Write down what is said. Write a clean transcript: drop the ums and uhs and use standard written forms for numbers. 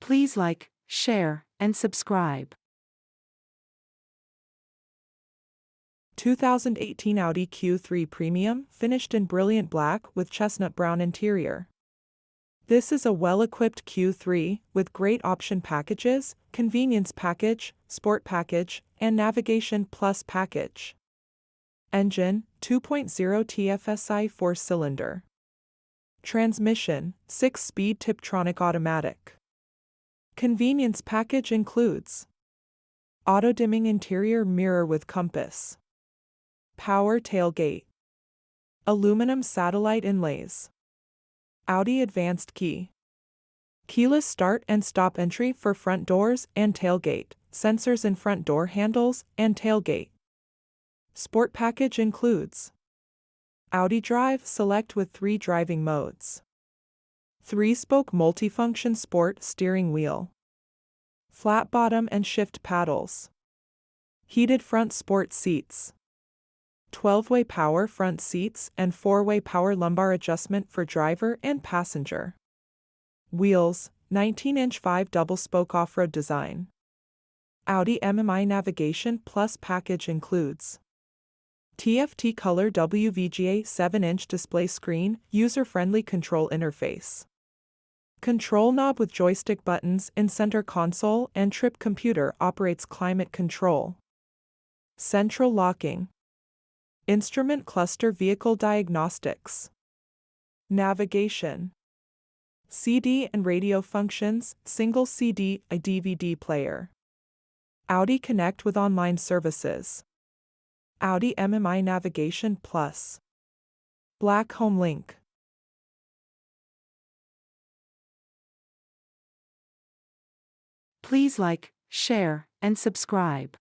Please like, share, and subscribe. 2018 Audi Q3 Premium, finished in brilliant black with chestnut brown interior. This is a well-equipped Q3 with great option packages, convenience package, sport package, and navigation plus package. Engine, 2.0 TFSI 4-cylinder. Transmission, 6-speed Tiptronic automatic. Convenience package includes auto-dimming interior mirror with compass, power tailgate, aluminum satellite inlays, Audi Advanced Key, keyless start and stop entry for front doors and tailgate, sensors in front door handles and tailgate. Sport package includes Audi Drive Select with 3 driving modes, 3-spoke multifunction sport steering wheel, flat bottom and shift paddles, heated front sport seats, 12-way power front seats and 4-way power lumbar adjustment for driver and passenger. Wheels, 19-inch 5 double-spoke off-road design. Audi MMI Navigation Plus package includes TFT Color WVGA 7-inch display screen, user-friendly control interface. Control knob with joystick buttons in center console and trip computer operates climate control. Central locking. Instrument cluster vehicle diagnostics. Navigation. CD and radio functions, single CD, a DVD player. Audi Connect with online services. Audi MMI Navigation Plus. Black Home Link. Please like, share, and subscribe.